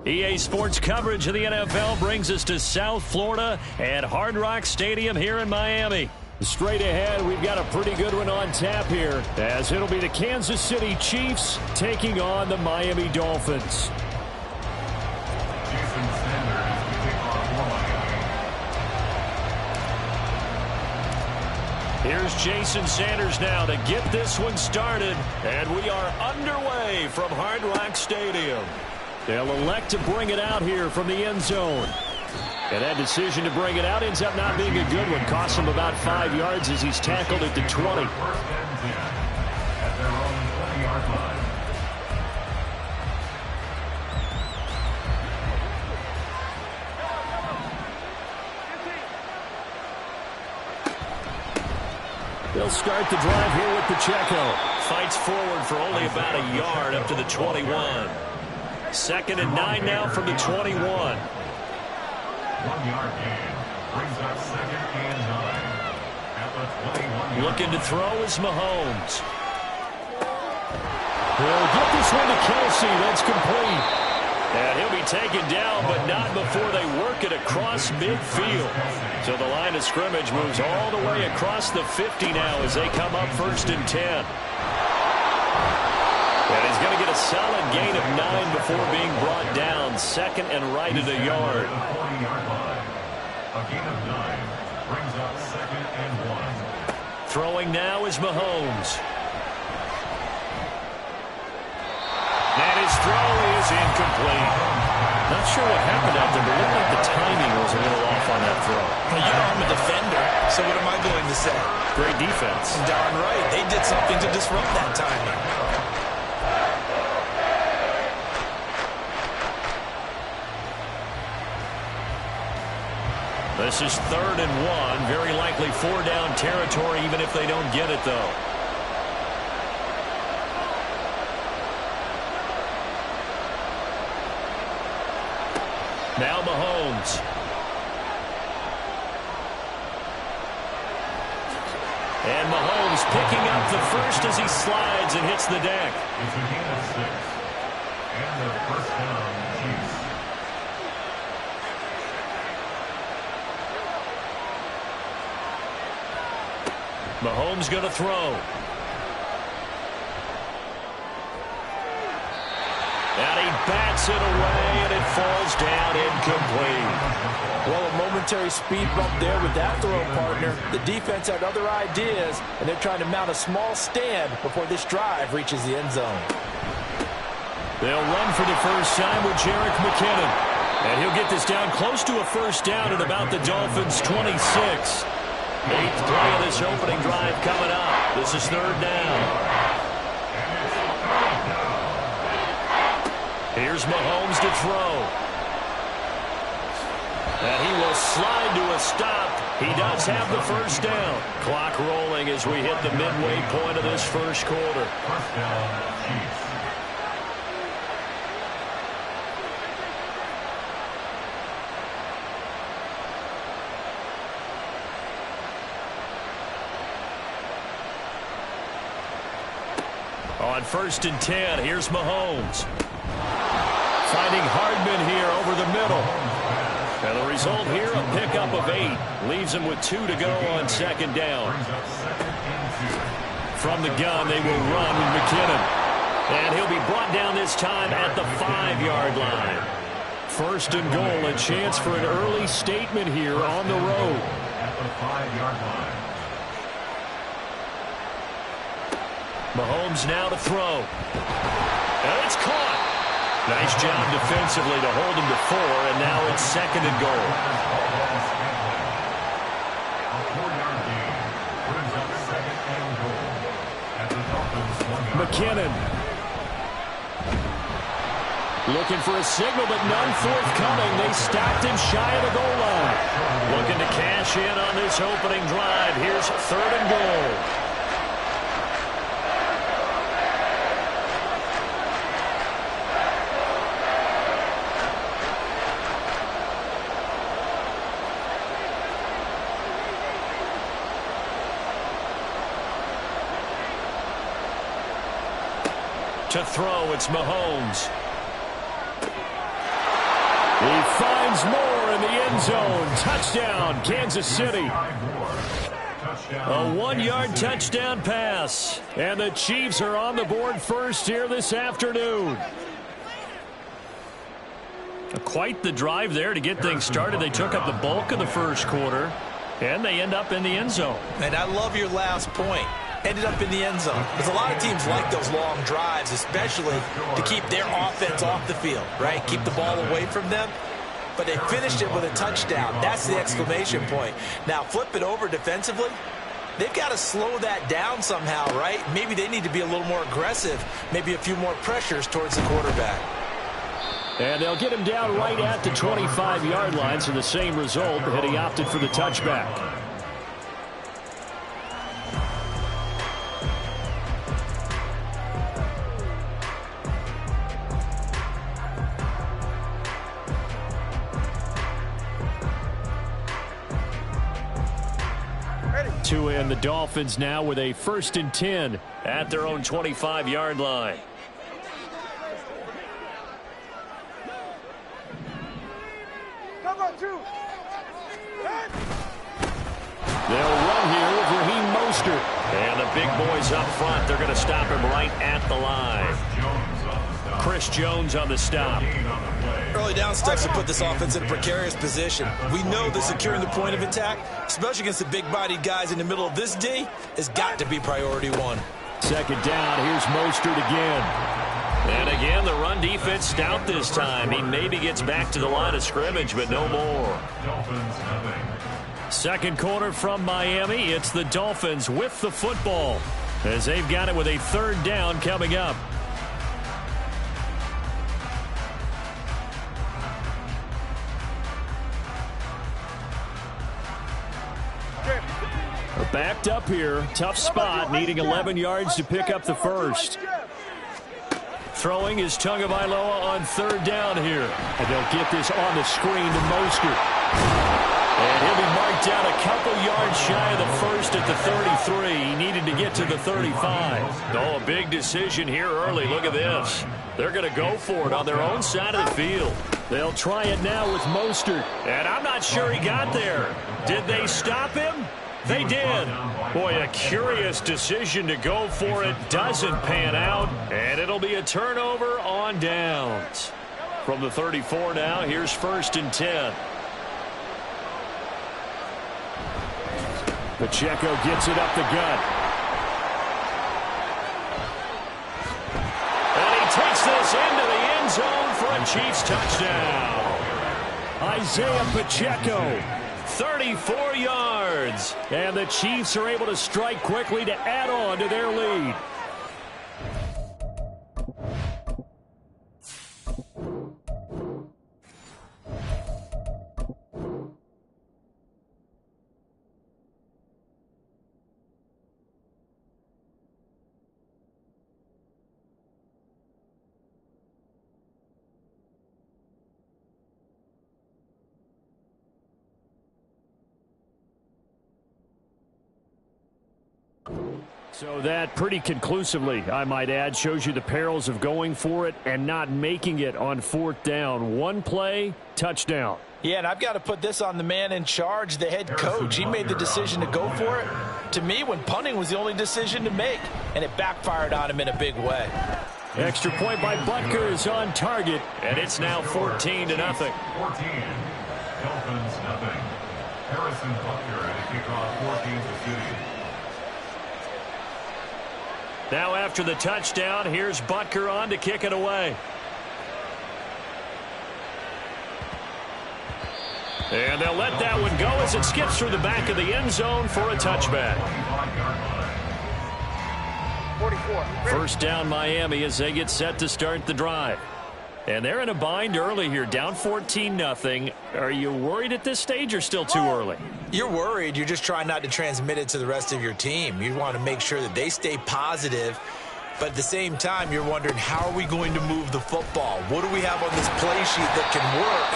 EA Sports coverage of the NFL brings us to South Florida at Hard Rock Stadium here in Miami. Straight ahead, we've got a pretty good one on tap here, as it'll be the Kansas City Chiefs taking on the Miami Dolphins. Here's Jason Sanders now to get this one started, and we are underway from Hard Rock Stadium. They'll elect to bring it out here from the end zone. And that decision to bring it out ends up not being a good one. Costs him about 5 yards as he's tackled at the 20. At their own 20-yard line. They'll start the drive here with Pacheco. Fights forward for only about a yard up to the 21. 2nd and 9 now from the 21. 1 yard gain brings up 2nd and 9 at the 21. Looking to throw is Mahomes. He'll get this one to Kelsey. That's complete. And he'll be taken down, but not before they work it across midfield. So the line of scrimmage moves all the way across the 50 now as they come up 1st and 10. And he's going to get a solid gain of 9 before being brought down. 2nd and right at a yard. A gain of 9 brings up 2nd and 1. Throwing now is Mahomes. And his throw is incomplete. Not sure what happened out there, but it looked like the timing was a little off on that throw. You know, I'm a defender, so what am I going to say? Great defense. Darn right. They did something to disrupt that timing. This is 3rd and 1. Very likely 4-down territory, even if they don't get it, though. Now Mahomes. And Mahomes picking up the first as he slides and hits the deck. It's a gain of 6. And the 1st down, Chiefs. Mahomes going to throw. And he bats it away, and it falls down incomplete. Well, a momentary speed bump there with that throw, partner. The defense had other ideas, and they're trying to mount a small stand before this drive reaches the end zone. They'll run for the first time with Jerick McKinnon. And he'll get this down close to a 1st down at about the Dolphins' 26. 8th play of this opening drive coming up. This is 3rd down. Here's Mahomes to throw. And he will slide to a stop. He does have the 1st down. Clock rolling as we hit the midway point of this 1st quarter. 1st down, Chiefs. On 1st and 10, here's Mahomes. Finding Hardman here over the middle. And the result here, a pickup of 8. Leaves him with 2 to go on 2nd down. From the gun, they will run with McKinnon. And he'll be brought down this time at the 5-yard line. 1st and goal, a chance for an early statement here on the road. At the 5-yard line. Mahomes now to throw. And it's caught. Nice job defensively to hold him to 4, and now it's 2nd and goal. A 4-yard gain brings up 2nd and goal at the Dolphins' 1-yard line. McKinnon. Looking for a signal, but none forthcoming. They stopped him shy of the goal line. Looking to cash in on this opening drive. Here's 3rd and goal. To throw, it's Mahomes. finds more in the end zone. Touchdown, Kansas City. A 1-yard touchdown pass. And the Chiefs are on the board first here this afternoon. Quite the drive there to get things started. They took up the bulk of the first quarter, and they end up in the end zone. And I love your last point. Ended up in the end zone. Because a lot of teams like those long drives, especially to keep their offense off the field, right? Keep the ball away from them. But they finished it with a touchdown. That's the exclamation point. Now, flip it over defensively. They've got to slow that down somehow, right? Maybe they need to be a little more aggressive. Maybe a few more pressures towards the quarterback. And they'll get him down right at the 25-yard line, so the same result, but he opted for the touchback. To end the Dolphins now with a 1st and 10 at their own 25-yard line. They'll run here with Raheem Mostert. And the big boys up front, they're going to stop him right at the line. Chris Jones on the stop. Early down steps to put this offense in a precarious position. We know that securing the point of attack, especially against the big-bodied guys in the middle of this D, has got to be priority one. 2nd down, here's Mostert again. And again, the run defense stout this time. He maybe gets back to the line of scrimmage, but no more. 2nd quarter from Miami. It's the Dolphins with the football as they've got it with a 3rd down coming up. Backed up here. Tough spot, needing 11 yards to pick up the first. Throwing is Tagovailoa on 3rd down here. And they'll get this on the screen to Mostert. And he'll be marked down a couple yards shy of the first at the 33. He needed to get to the 35. Oh, a big decision here early. Look at this. They're going to go for it on their own side of the field. They'll try it now with Mostert. And I'm not sure he got there. Did they stop him? They did. Boy, a curious decision to go for it. Doesn't pan out. And it'll be a turnover on downs. From the 34 now, here's 1st and 10. Pacheco gets it up the gut. And he takes this into the end zone for a Chiefs touchdown. Isaiah Pacheco, 34 yards. And the Chiefs are able to strike quickly to add on to their lead. So that pretty conclusively, I might add, shows you the perils of going for it and not making it on 4th down. One play, touchdown. Yeah, and I've got to put this on the man in charge, the head coach. He made the decision to go for it. To me, when punting was the only decision to make, and it backfired on him in a big way. Extra point by Butker is on target, and it's now 14-0. 14. Dolphins nothing. Harrison Butker at a kickoff 14-0. Now after the touchdown, here's Butker on to kick it away. And they'll let that one go as it skips through the back of the end zone for a touchback. 44. 1st down Miami as they get set to start the drive. And they're in a bind early here, down 14-0. Are you worried at this stage or still too early? You're worried. You're just trying not to transmit it to the rest of your team. You want to make sure that they stay positive. But at the same time, you're wondering, how are we going to move the football? What do we have on this play sheet that can work?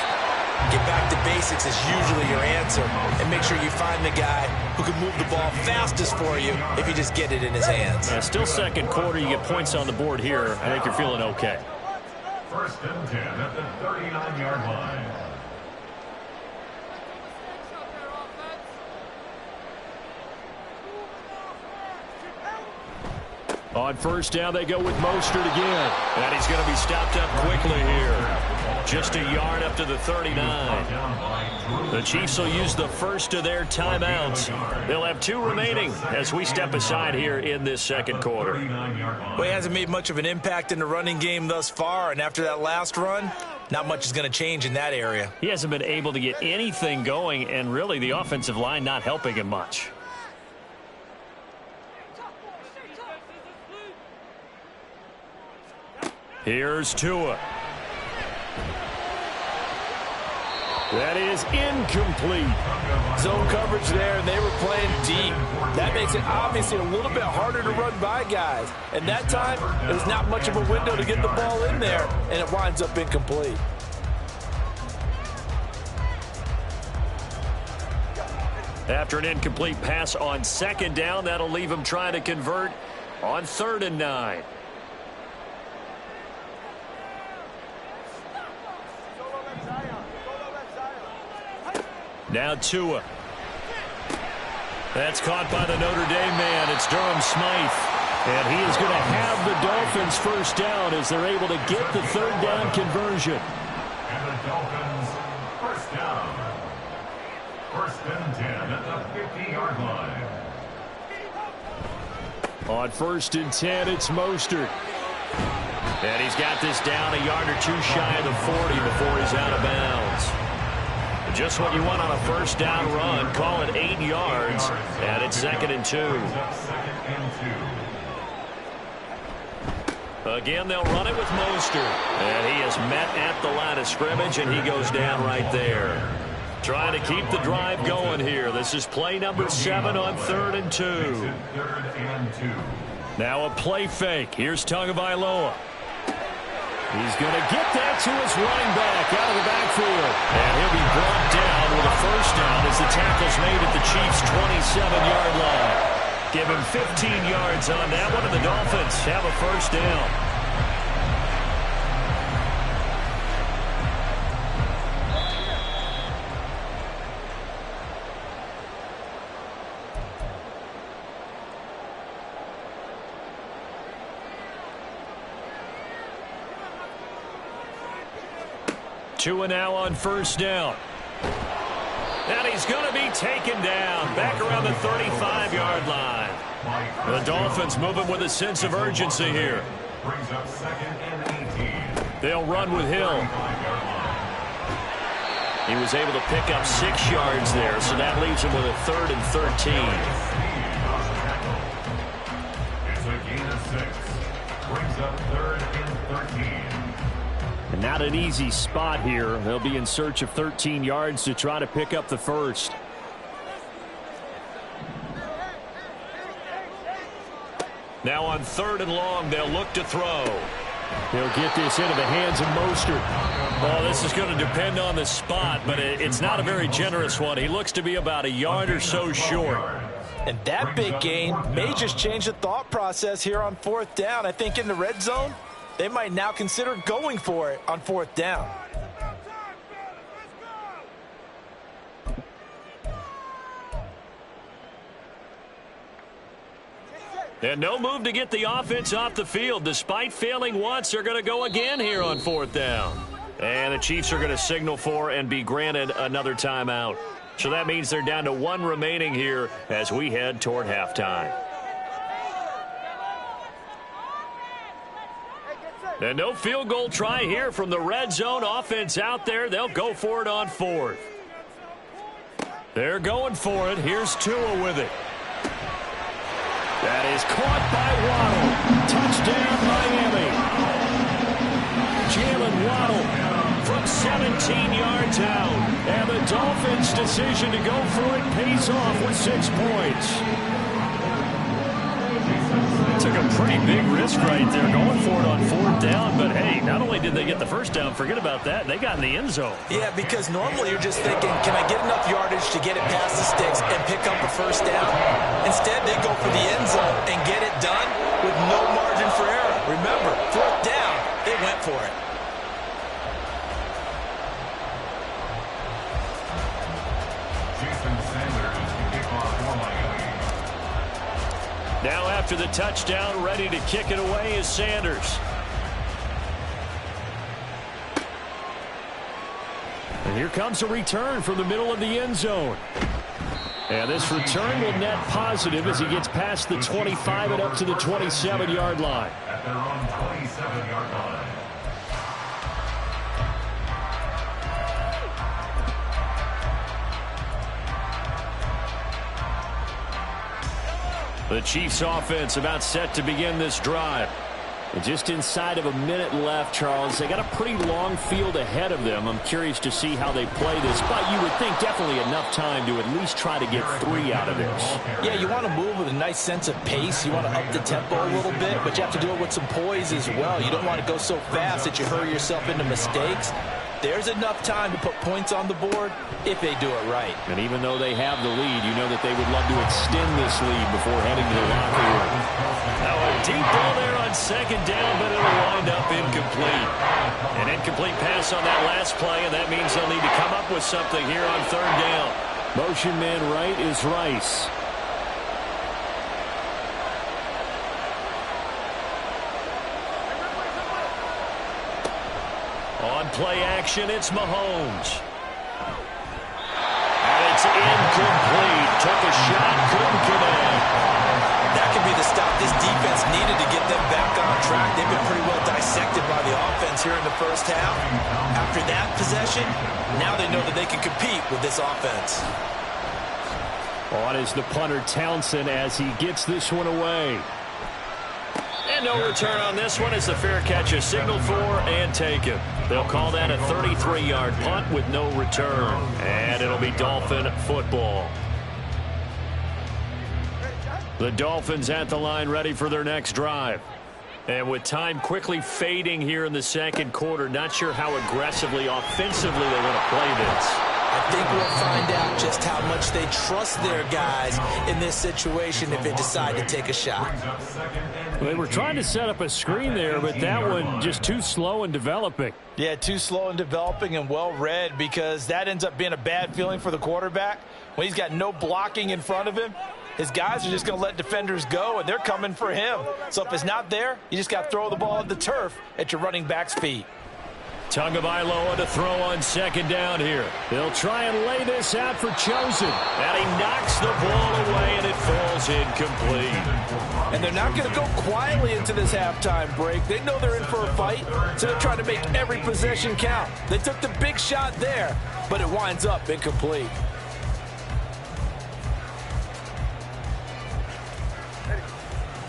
Get back to basics is usually your answer. And make sure you find the guy who can move the ball fastest for you if you just get it in his hands. Still 2nd quarter. You get points on the board here. I think you're feeling okay. 1st and 10 at the 39-yard line. On first down, they go with Mostert again. And he's going to be stopped up quickly here. Just a yard up to the 39. The Chiefs will use the first of their timeouts. They'll have 2 remaining as we step aside here in this second quarter. Well, he hasn't made much of an impact in the running game thus far, and after that last run, not much is going to change in that area. He hasn't been able to get anything going, and really the offensive line not helping him much. Here's Tua. That is incomplete. Zone coverage there, and they were playing deep. That makes it obviously a little bit harder to run by guys. And that time, it was not much of a window to get the ball in there, and it winds up incomplete. After an incomplete pass on second down, that'll leave him trying to convert on 3rd and 9. Now Tua. That's caught by the Notre Dame man. It's Durham Smythe. And he is going to have the Dolphins first down as they're able to get the 3rd down conversion. And the Dolphins first down. 1st and 10 at the 50-yard line. On 1st and 10, it's Mostert. And he's got this down a yard or 2 shy of the 40 before he's out of bounds. Just what you want on a first down run. Call it 8 yards, and it's 2nd and 2. Again, they'll run it with Mostert. And he is met at the line of scrimmage, and he goes down right there. Trying to keep the drive going here. This is play number 7 on 3rd and 2. Now a play fake. Here's Tagovailoa. He's going to get that to his running back out of the backfield. And he'll be brought down with a first down as the tackle's made at the Chiefs' 27-yard line. Give him 15 yards on that one, and the Dolphins have a first down. Tua now on first down. And he's going to be taken down back around the 35-yard line. The Dolphins moving with a sense of urgency here. Brings up 2nd and 18. They'll run with Hill. He was able to pick up 6 yards there, so that leaves him with a 3rd and 13. It's a gain of 6. Brings up 3rd and 13. And not an easy spot here. They'll be in search of 13 yards to try to pick up the first. Now on 3rd and long, they'll look to throw. He'll get this into the hands of Mostert. Well, this is going to depend on the spot, but it's not a very generous one. He looks to be about a yard or so short. And that big gain may just change the thought process here on 4th down. I think in the red zone, they might now consider going for it on 4th down. And no move to get the offense off the field. Despite failing once, they're going to go again here on 4th down. And the Chiefs are going to signal for and be granted another timeout. So that means they're down to 1 remaining here as we head toward halftime. And no field goal try here from the red zone offense out there. They'll go for it on 4th. They're going for it. Here's Tua with it. That is caught by Waddle. Touchdown, Miami. Jalen Waddle from 17 yards out. And the Dolphins' decision to go for it pays off with 6 points. Took a pretty big risk right there going for it on 4th down. But, hey, not only did they get the first down, forget about that, they got in the end zone. Yeah, because normally you're just thinking, can I get enough yardage to get it past the sticks and pick up a first down? Instead, they go for the end zone and get it done with no margin for error. Remember, 4th down, they went for it. Now after the touchdown, ready to kick it away is Sanders. And here comes a return from the middle of the end zone. And this return will net positive as he gets past the 25 and up to the 27-yard line. At their own 27-yard line. The Chiefs offense about set to begin this drive. And just inside of a minute left, Charles. They got a pretty long field ahead of them. I'm curious to see how they play this, but you would think definitely enough time to at least try to get 3 out of this. Yeah, you want to move with a nice sense of pace. You want to up the tempo a little bit, but you have to do it with some poise as well. You don't want to go so fast that you hurry yourself into mistakes. There's enough time to put points on the board if they do it right. And even though they have the lead, you know that they would love to extend this lead before heading to the locker room. Now a deep ball there on second down, but it'll wind up incomplete. An incomplete pass on that last play, and that means they'll need to come up with something here on third down. Motion man right is Rice. On play action, it's Mahomes. And it's incomplete. Took a shot, couldn't connect. That could be the stop this defense needed to get them back on track. They've been pretty well dissected by the offense here in the first half. After that possession, now they know that they can compete with this offense. On is the punter Townsend as he gets this one away. And no return on this one as the fair catch is signaled for and taken. They'll call that a 33-yard punt with no return. And it'll be Dolphin football. The Dolphins at the line ready for their next drive. And with time quickly fading here in the second quarter, not sure how aggressively, offensively they want to play this. I think we'll find out just how much they trust their guys in this situation if they decide to take a shot. Well, they were trying to set up a screen there, but that one just too slow in developing. Yeah, too slow in developing and well read, because that ends up being a bad feeling for the quarterback. When he's got no blocking in front of him, his guys are just going to let defenders go, and they're coming for him. So if it's not there, you just got to throw the ball at the turf at your running back's feet. Tagovailoa to throw on second down here. They'll try and lay this out for Chosen. And he knocks the ball away, and it falls incomplete. And they're not going to go quietly into this halftime break. They know they're in for a fight, so they're trying to make every possession count. They took the big shot there, but it winds up incomplete.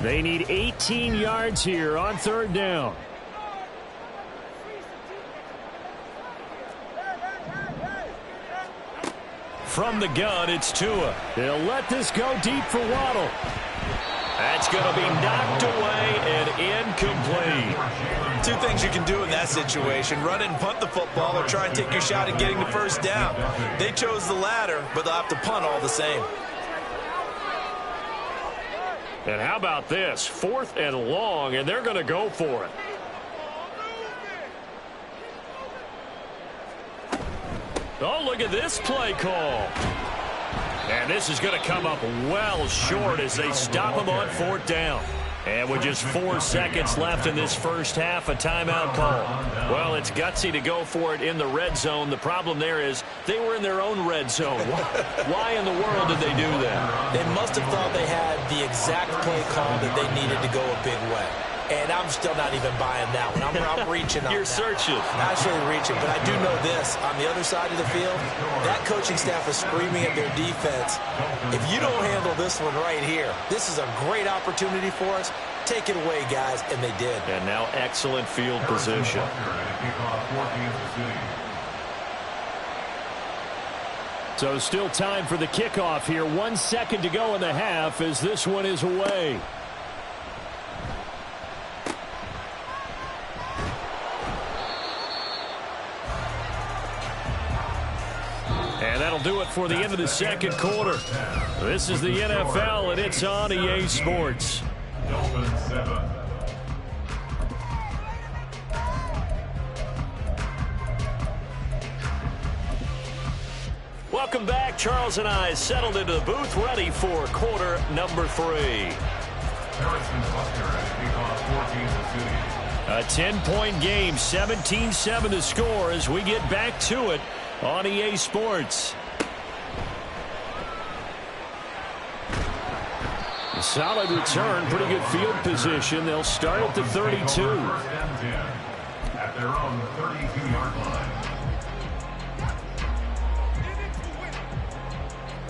They need 18 yards here on third down. From the gun, it's Tua. They'll let this go deep for Waddle. That's going to be knocked away and incomplete. Two things you can do in that situation: run it and punt the football, or try and take your shot at getting the first down. They chose the latter, but they'll have to punt all the same. And how about this? 4th and long, and they're going to go for it. Oh, look at this play call. And this is going to come up well short as they stop him on 4th down. And with just 4 seconds left in this first half, a timeout call. Well, it's gutsy to go for it in the red zone. The problem there is they were in their own red zone. Why in the world did they do that? They must have thought they had the exact play call that they needed to go a big way. And I'm still not even buying that one. I'm reaching on You're that. searching. Actually reaching, but I do know this. On the other side of the field, that coaching staff is screaming at their defense. If you don't handle this one right here, this is a great opportunity for us. Take it away, guys, and they did. And now excellent field position. So still time for the kickoff here. 1 second to go in the half as this one is away. And that'll do it for the end of the second quarter. This is the NFL, and it's on EA Sports. Welcome back. Charles and I settled into the booth, ready for quarter number 3. A 10-point game, 17-7 to score as we get back to it on EA Sports. A solid return, pretty good field position. They'll start at the 32. First and 10 at their own 32-yard line.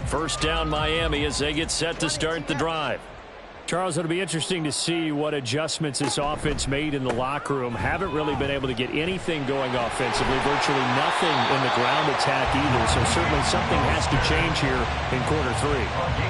First down Miami as they get set to start the drive. Charles, it'll be interesting to see what adjustments this offense made in the locker room. Haven't really been able to get anything going offensively, virtually nothing in the ground attack either. So certainly something has to change here in quarter three.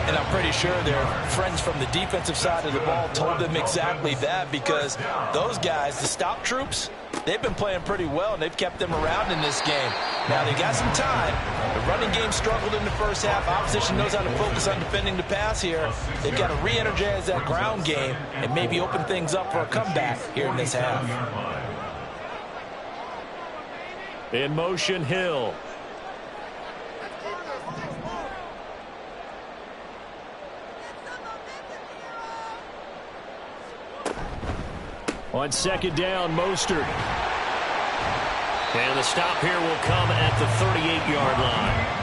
And I'm pretty sure their friends from the defensive side of the ball told them exactly that, because those guys, the stop troops, they've been playing pretty well, and they've kept them around in this game. Now, they got some time. The running game struggled in the first half. Opposition knows how to focus on defending the pass here. They've got to re-energize that ground game and maybe open things up for a comeback here in this half. In motion, Hill. On second down, Mostert. And the stop here will come at the 38-yard line.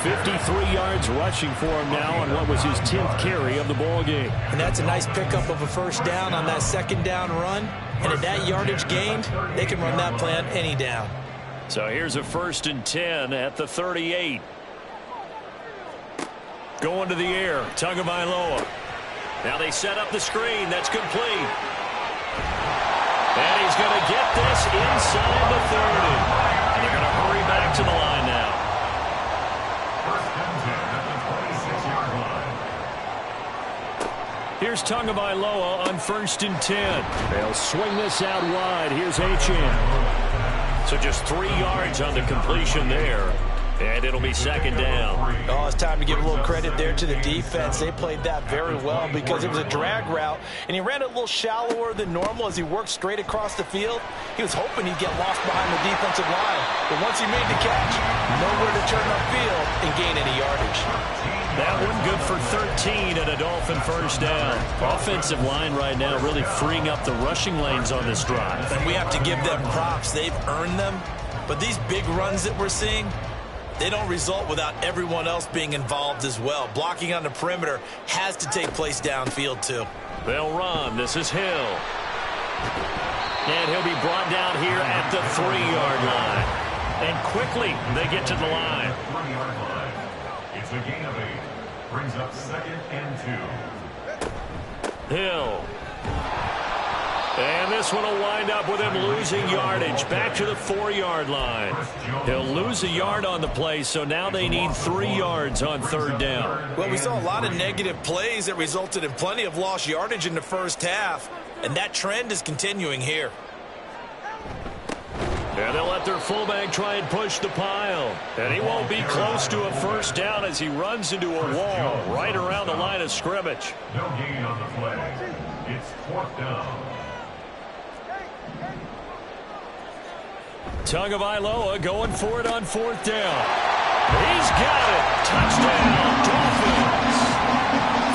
53 yards rushing for him now on what was his 10th carry of the ball game. And that's a nice pickup of a first down on that second down run. And at that yardage gained, they can run that play on any down. So here's a 1st and 10 at the 38. Going to the air, Tagovailoa. Now they set up the screen. That's complete. And he's going to get this inside the 30. And they're going to hurry back to the line now. First and 10 at the 26-yard line. Here's Tagovailoa on 1st and 10. They'll swing this out wide. Here's Achane. So just 3 yards on the completion there. And it'll be second down. Oh, it's time to give a little credit there to the defense. They played that very well because it was a drag route, and he ran it a little shallower than normal as he worked straight across the field. He was hoping he'd get lost behind the defensive line. But once he made the catch, nowhere to turn upfield and gain any yardage. That one good for 13 and a Dolphin first down. Offensive line right now really freeing up the rushing lanes on this drive. And we have to give them props. They've earned them. But these big runs that we're seeing, they don't result without everyone else being involved as well. Blocking on the perimeter has to take place downfield, too. They'll run. This is Hill. And he'll be brought down here at the 3-yard line. And quickly, they get to the line. 3-yard line. It's a gain of 8. Brings up 2nd and 2. Hill. And this one will wind up with him losing yardage back to the 4-yard line. He'll lose a yard on the play, so now they need 3 yards on 3rd down. Well, we saw a lot of negative plays that resulted in plenty of lost yardage in the first half, and that trend is continuing here. And they'll let their fullback try and push the pile. And he won't be close to a first down as he runs into a wall right around the line of scrimmage. No gain on the play. It's 4th down. Tagovailoa going for it on 4th down. He's got it. Touchdown, Dolphins.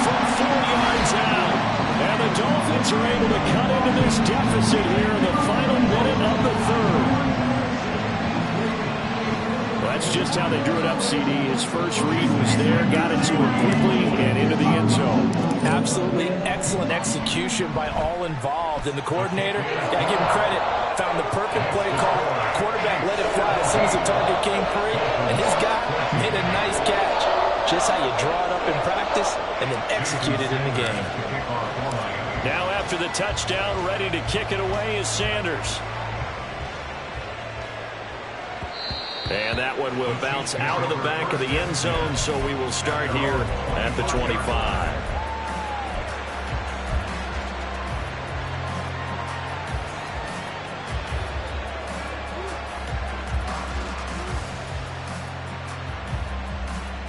From 4 yards out. And the Dolphins are able to cut into this deficit here in the final minute of the 3rd. That's just how they drew it up, CD. His first read was there, got it to him quickly, and into the end zone. Absolutely excellent execution by all involved. And the coordinator, gotta give him credit, found the perfect play call. Quarterback let it fly as soon as the target came free, and his guy made a nice catch. Just how you draw it up in practice and then execute it in the game. Now after the touchdown, ready to kick it away is Sanders. And that one will bounce out of the back of the end zone, so we will start here at the 25.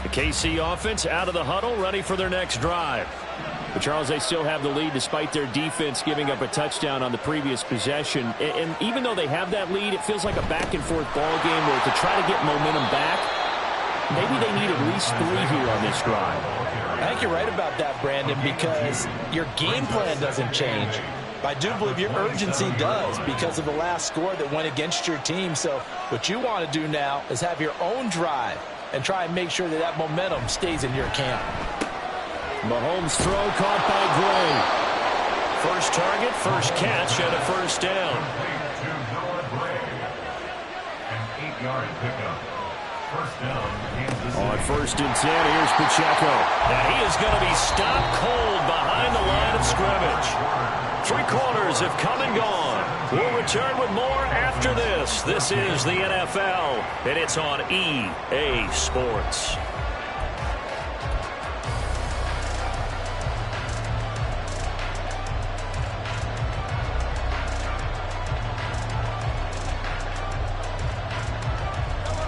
The KC offense out of the huddle, ready for their next drive. But Charles, they still have the lead despite their defense giving up a touchdown on the previous possession. And even though they have that lead, it feels like a back-and-forth ball game where to try to get momentum back, maybe they need at least 3 here on this drive. I think you're right about that, Brandon, because your game plan doesn't change. I do believe your urgency does because of the last score that went against your team. So what you want to do now is have your own drive and try and make sure that that momentum stays in your camp. Mahomes' throw caught by Gray. First target, first catch, and a first down. An 8-yard pickup. First down, Kansas City. On 1st and 10, here's Pacheco. And he is going to be stopped cold behind the line of scrimmage. 3 quarters have come and gone. We'll return with more after this. This is the NFL, and it's on EA Sports.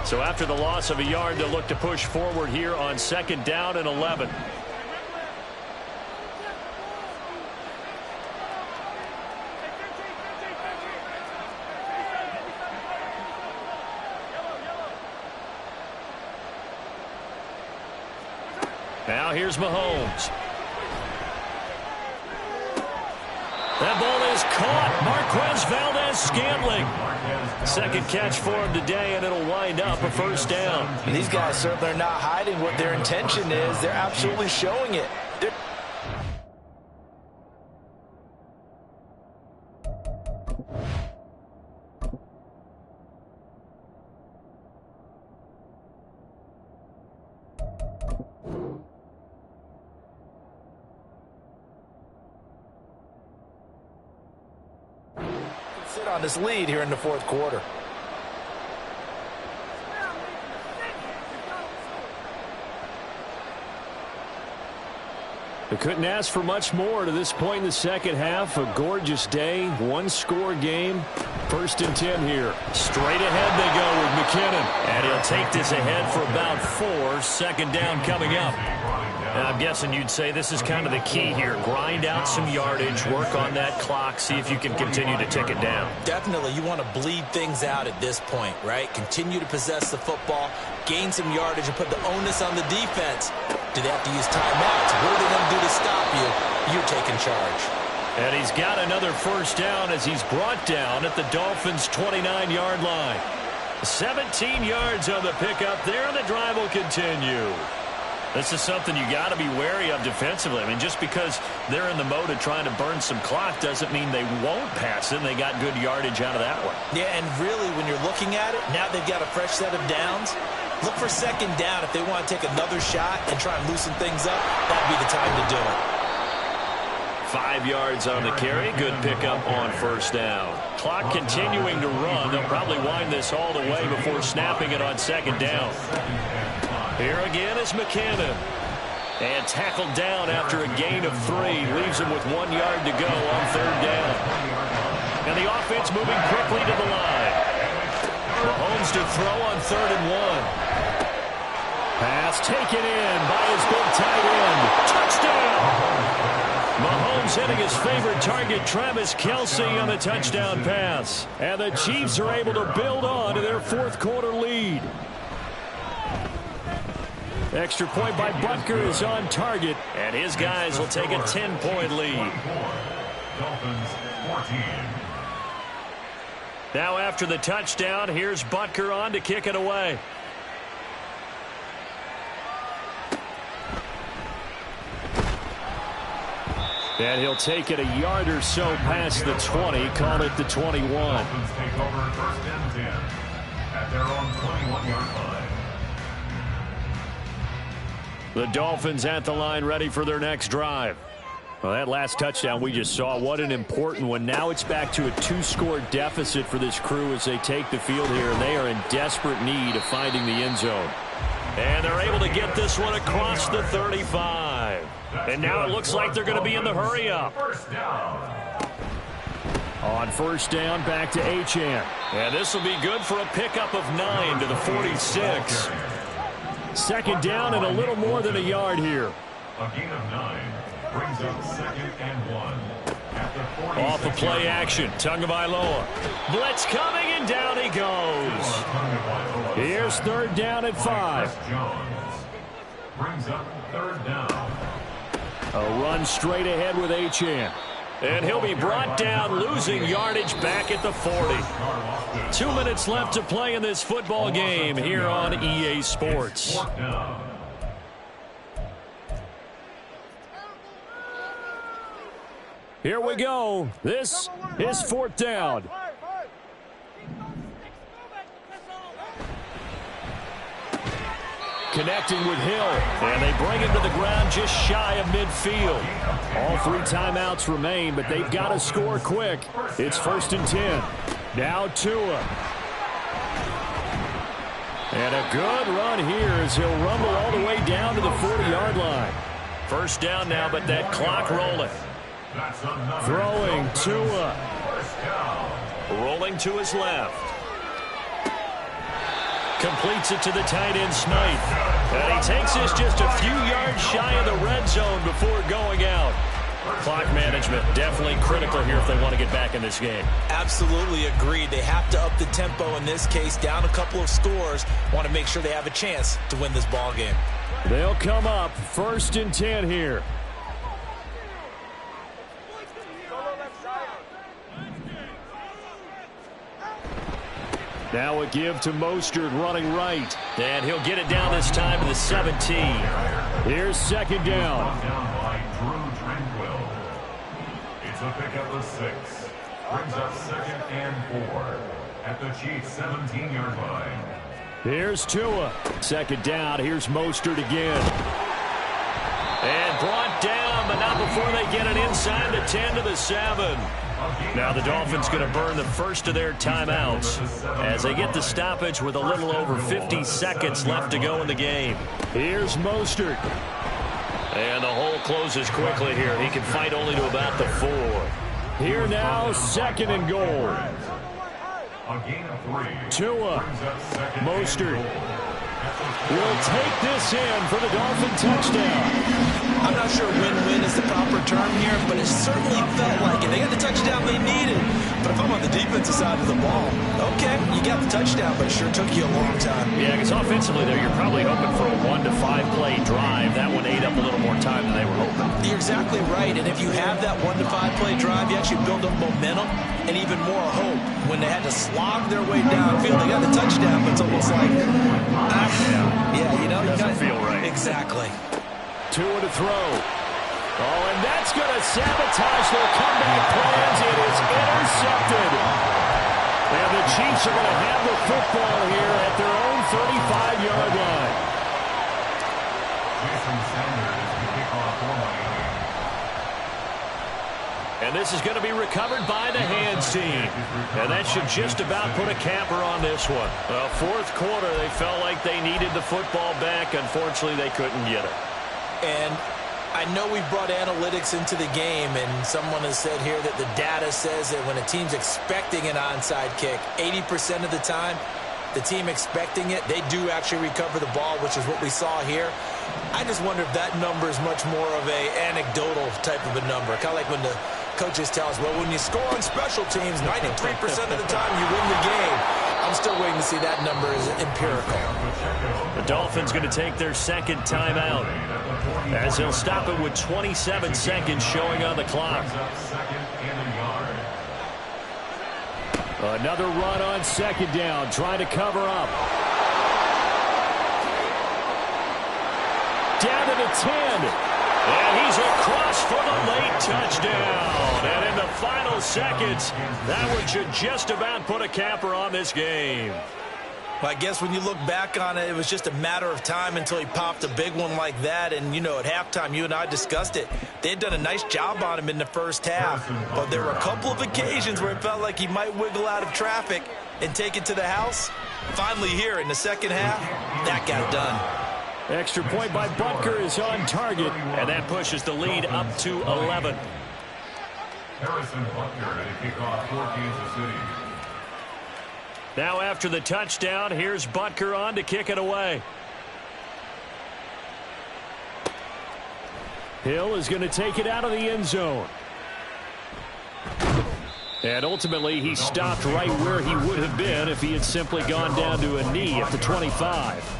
So after the loss of a yard, they'll look to push forward here on 2nd down and 11. Now here's Mahomes. That ball is caught. Marquez Valdez-Scantling. Second catch for him today, and it'll wind up a first down. And these guys certainly are not hiding what their intention is. They're absolutely showing it. Sit on this lead here in the 4th quarter. They couldn't ask for much more to this point in the second half. A gorgeous day, 1-score game. 1st and 10 here. Straight ahead they go with McKinnon. And he'll take this ahead for about 4. 2nd down coming up. And I'm guessing you'd say this is kind of the key here. Grind out some yardage, work on that clock, see if you can continue to tick it down. Definitely, you want to bleed things out at this point, right? Continue to possess the football, gain some yardage, and put the onus on the defense. Do they have to use timeouts? What are they going to do to stop you? You're taking charge. And he's got another first down as he's brought down at the Dolphins' 29-yard line. 17 yards on the pickup there, and the drive will continue. This is something you got to be wary of defensively. I mean, just because they're in the mode of trying to burn some clock doesn't mean they won't pass it, and they got good yardage out of that one. Yeah, and really, when you're looking at it, now they've got a fresh set of downs. Look for 2nd down if they want to take another shot and try and loosen things up. That'd be the time to do it. 5 yards on the carry. Good pickup on first down. Clock continuing to run. They'll probably wind this all the way before snapping it on 2nd down. Here again is McKinnon. And tackled down after a gain of 3. Leaves him with 1 yard to go on 3rd down. And the offense moving quickly to the line. Mahomes to throw on 3rd and 1. Pass taken in by his big tight end. Touchdown! Mahomes hitting his favorite target, Travis Kelce, on the touchdown pass. And the Chiefs are able to build on to their 4th quarter lead. Extra point by Butker is on target, and his guys will take a 10-point lead. Dolphins 14. Now after the touchdown, here's Butker on to kick it away. And he'll take it a yard or so past the 20, call it the 21. Dolphins take over 1st and 10 at their own 21-yard line. The Dolphins at the line ready for their next drive. Well, that last touchdown we just saw, what an important one. Now it's back to a 2-score deficit for this crew as they take the field here, and they are in desperate need of finding the end zone. And they're able to get this one across the 35. And now it looks like they're going to be in the hurry-up. On 1st down, back to Achane. And this will be good for a pickup of 9 to the 46. 2nd down and a little more than a yard here. A gain of 9 brings up 2nd and 1 at the 46. Off the play action, Tagovailoa. Blitz coming, and down he goes. Here's 3rd down at 5. Jones brings up 3rd down. A run straight ahead with Achane. And he'll be brought down, losing yardage back at the 40. 2 minutes left to play in this football game here on EA Sports. Here we go. This is 4th down. Connecting with Hill, and they bring him to the ground just shy of midfield. All 3 timeouts remain, but they've got to score quick. It's 1st and 10. Now Tua. And a good run here as he'll rumble all the way down to the 40-yard line. 1st down now, but that clock rolling. Throwing Tua. Rolling to his left. Completes it to the tight end, Smythe. And he takes this just a few yards shy of the red zone before going out. Clock management definitely critical here if they want to get back in this game. Absolutely agreed. They have to up the tempo in this case, down a couple of scores. Want to make sure they have a chance to win this ball game. They'll come up 1st and 10 here. Now a give to Mostert running right. And he'll get it down this time to the 17. Here's 2nd down. It's a pickup of 6. Brings up 2nd and 4 at the Chiefs' 17-yard line. Here's Tua. 2nd down. Here's Mostert again. And brought down, but not before they get it inside the 10 to the 7. Now the Dolphins going to burn the first of their timeouts as they get the stoppage with a little over 50 seconds left to go in the game. Here's Mostert. And the hole closes quickly here. He can fight only to about the 4. Here now, 2nd and goal. Tua. Mostert will take this in for the Dolphin touchdown. I'm not sure win-win is the proper term here, but it certainly felt like it. They got the touchdown they needed. But if I'm on the defensive side of the ball, okay, you got the touchdown, but it sure took you a long time. Yeah, because offensively there, you're probably hoping for a 1 to 5 play drive. That one ate up a little more time than they were hoping. You're exactly right, and if you have that 1 to 5 play drive, you actually build up momentum and even more hope. When they had to slog their way downfield, they got the touchdown, but it's almost like, yeah, you know, doesn't feel right. Exactly. Tua to throw. Oh, and that's going to sabotage their comeback plans. It is intercepted. And the Chiefs are going to have the football here at their own 35-yard line. Jason Sanders is the kickoff for Miami. And this is going to be recovered by the hands team. And that should just about put a capper on this one. 4th quarter, they felt like they needed the football back. Unfortunately, they couldn't get it. And I know we brought analytics into the game, and someone has said here that the data says that when a team's expecting an onside kick, 80% of the time, the team expecting it, they do actually recover the ball, which is what we saw here. I just wonder if that number is much more of a anecdotal type of a number. Kind of like when the coaches tell us, well, when you score on special teams, 93% of the time you win the game. I'm still waiting to see that number is empirical. The Dolphins going to take their 2nd timeout as they'll stop it with 27 seconds showing on the clock. Another run on 2nd down, trying to cover up. Down to the 10. And he's across for the late touchdown. And in the final seconds, that one should just about put a capper on this game. Well, I guess when you look back on it, it was just a matter of time until he popped a big one like that. And, you know, at halftime, you and I discussed it. They had done a nice job on him in the first half. But there were a couple of occasions where it felt like he might wiggle out of traffic and take it to the house. Finally here in the second half, that got done. Extra point by Butker is on target, and that pushes the lead up to 11. Harrison Butker to kick off for Kansas City. Now after the touchdown, here's Butker on to kick it away. Hill is going to take it out of the end zone. And ultimately, he stopped right where he would have been if he had simply gone down to a knee at the 25.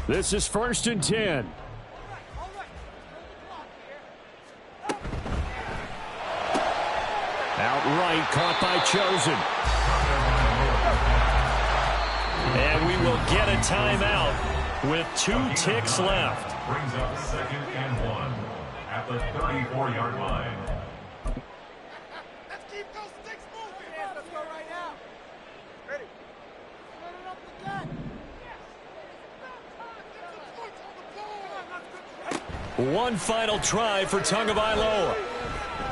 This is 1st and 10. Outright caught by Chosen. And we will get a timeout with 2 ticks left. Brings up 2nd and 1 at the 34-yard line. Let's keep those sticks moving. Yeah, let's go right now. Ready? Set it up the gun. One final try for Tagovailoa.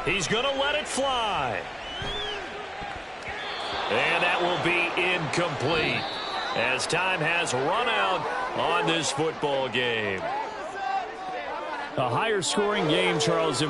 He's going to let it fly. And that will be incomplete, as time has run out on this football game. A higher scoring game, Charles.